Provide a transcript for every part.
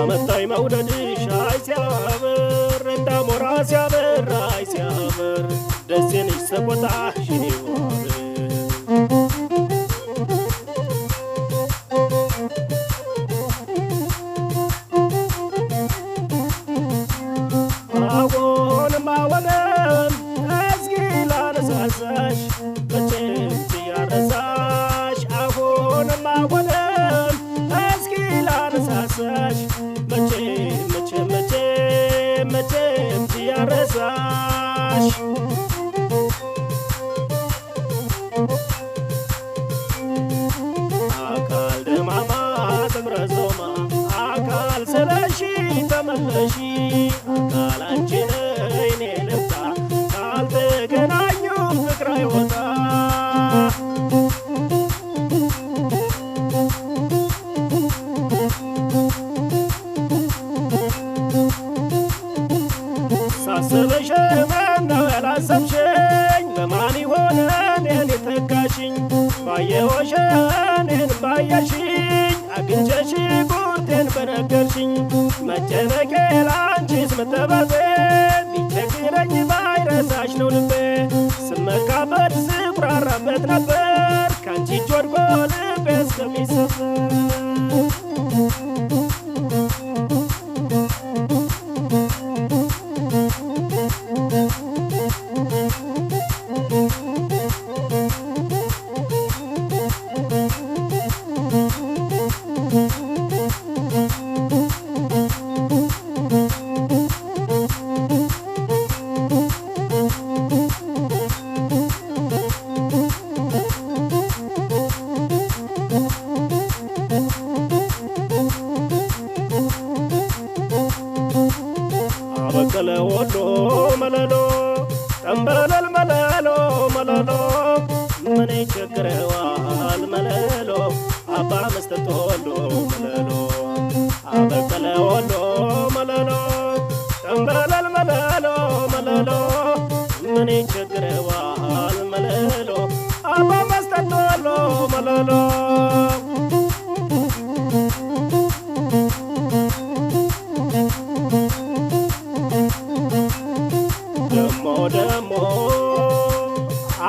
አመጣኝ መውደድሽ አይ ሲያምር እንዳሞራ ሲያበር አይ ሲያምር ደስ የልሽ ሰቆጣሽ ይወር አወንም እስኪ ላነሳሳሽ መቼም ትያረሳሽ አሁንም አወንም እስኪ ላነሳሳሽ መቼም ትያረሳሽ አካል ደማማ ተምረዞማ አካል ስለሺ ተመለሺ አካል አንቺ ነይ እኔ ልምጣ ካልተገናኙ ፍቅር አይወጣ ሳስብሽ ምነው ያላሰብሽኝ በማን ይሆን እኔን የተካሽኝ ባየሁሽ እኔን ባየሽኝ አግኝቼሽ ጉርቴን በነገርሽኝ መጨነቄ ላንቺስ መጠበቤ ቢቸግረኝ ባይረሳሽ ነው ልቤ ስመካበት ስኩራራበት ነበር ካንቺ እጅ ወድቆ ልቤ እስከሚሰበር አበቀለ ወሎ መለሎ ጠንበለል መለሎ መለሎ ምን ይቸግረዋል መለሎ አባ መስጠት ወሎ መለሎ አበቀለ ወሎ መለሎ ጠንበለል መለሎ መለሎ ምን ይቸግረዋል መለሎ አባ መስጠት ወሎ መለሎ ደሞ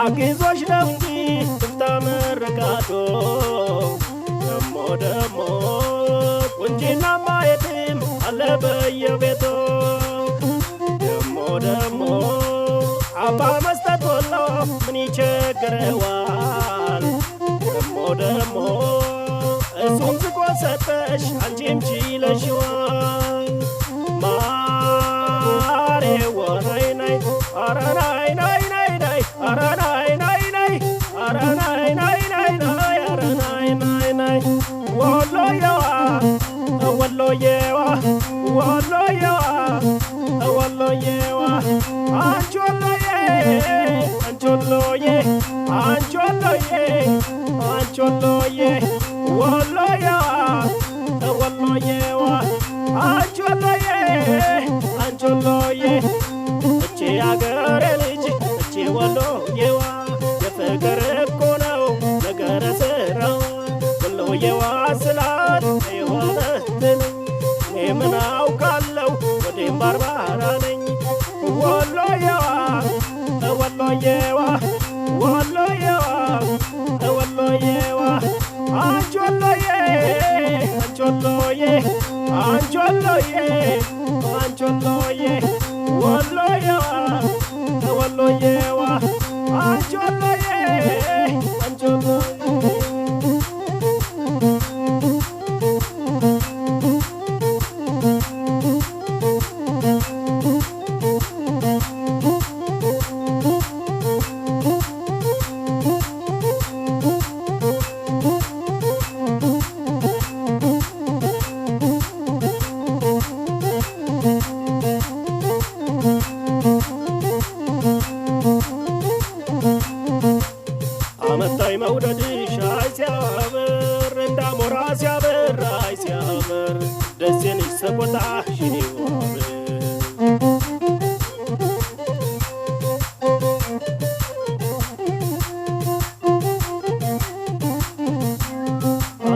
አግዞሽ ነው እንጂ ትፍታ መረቃቶ ደሞ ቁንጂና ማየትም አለ በየቤቱ ደሞ አባ መስጠት ወሎ ምን ይቸግረዋል ደሞ እሱም ዝቆ ሰጠሽ አንቺም ችለሽዋል ማሬ ወናይ ናይ አረ ናይ ናይ ናይ ናይ አረ ናይ ናይ ናይ አረ ናይ ናይ ናይ ናይ አረ ናይ ናይ ናይ ወሎየዋ ወሎየዋ ወሎየዋ ወሎየዋ አንቺ ወሎዬ አንቺ ወሎዬ አንቺ ወሎዬ አንቺ ወሎዬ ወሎየዋ ወሎየዋ አንቺ ወሎዬ አንቺ ወሎዬ እቺ አገሬ ልጅ እቺ ወሎየዋ የፍቅር እኮ ነው ነገረ ስራው ወሎየዋ ስላት የሆነትን እኔ ምን አውቃለሁ ወዴም ባርባራ ነኝ ወሎየዋ ወሎየዋ ወሎየዋ ወሎየዋ አንቺ ወሎዬ አንቺ ወሎዬ አንቺ ወሎዬ አንቺ ወሎዬ ወሎየዋ ወሎየዋ አንቺ ወሎዬ አንቺ ወሎዬ አመጣኝ መውደድሽ አይ ሲያምር እንዳሞራ ሲያበር አይ ሲያምር ደስ የልሽ ሰቆጣሽ ይወር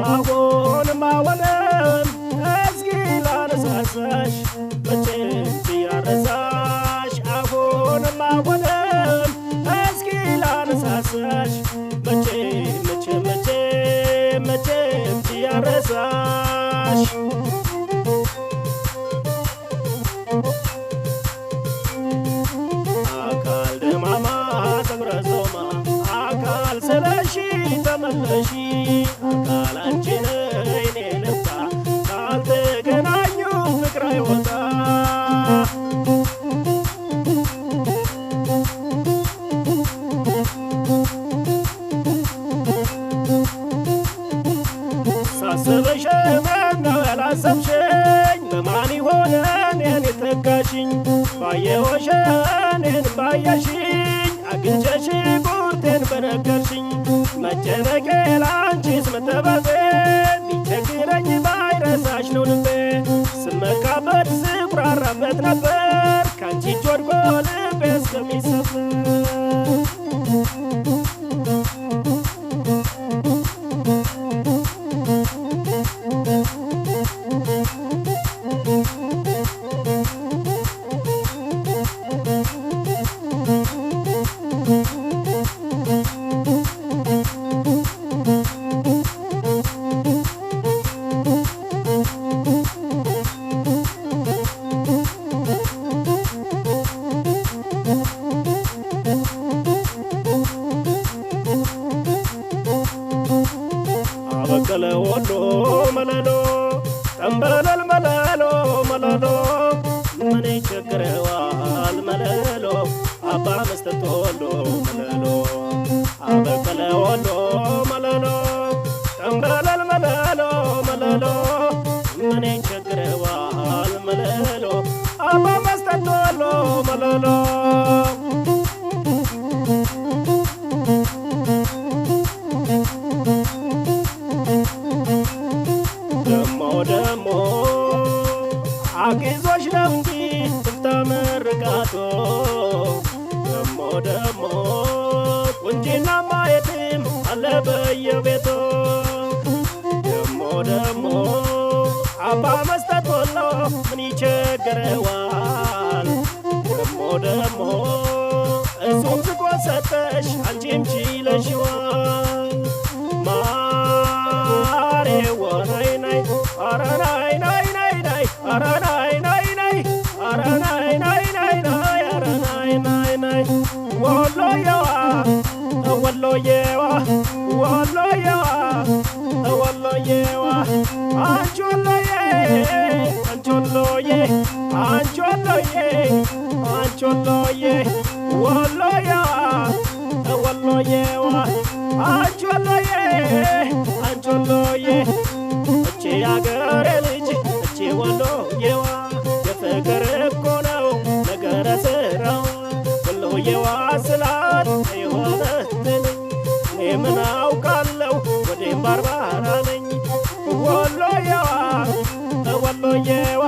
አሁንም እስኪ ላነ ቢያገኝ በማን ይሆን እኔን የተካሽኝ ባየሁሽ እኔን ባየሽኝ አግኝቼሽ ቁርጤን በነገርሽኝ መጨነቄ ላንቺስ መጠበቤ ቢቸግረኝ ባይረሳሽ ነው ልቤ ስመካበት ስኩራራበት ነበር ካንቺ እጅ ወድቆ ልቤ እስከሚሰበር አበቀለ ወሎ መለሎ ጠንበለል መለሎ መለሎ ምን ይቸግረዋል መለሎ አባ መስጠት ወሎ መለሎ አበቀለ ወሎ መለሎ ጠንበለል መለሎ መለሎ ምን ይቸግረዋል መለሎ አባ መስጠት ወሎ መለሎ ደሞ አግዞሽ ነው እንጂ ትፍታ መርቃቶ ደሞ ቁንጂና ማየትም አለ በየቤቱ ደሞ አባ መስጠት ወሎ ምን ይቸግረዋል ደሞ እሱም ዝቆ ሰጠሽ አንቺም ችለሽዋል ማሬ ወናይ ናይ አረ ናይ ናይ ናይ ናይ አረ ናይ ናይ ናይ አረ ናይ ናይ ናይ ናይ አረ ናይ ናይ ናይ ወሎየዋ ወሎየዋ ወሎየዋ ወሎየዋ አንቺ ወሎዬ አንቺ ወሎዬ አንቺ ወሎዬ አንቺ ወሎዬ ወሎየዋ ወሎየዋ አንቺ ወሎዬ አንቺ ወሎዬ እቼ ያገሬ ልጅ እቼ ወሎየዋ የፍቅር እኮ ነው ነገረ ስራው ወሎየዋ ስላት የሆነትን እኔ ምን አውቃለሁ ወዴም ባርባራ ነኝ ወሎየዋ ወሎየዋ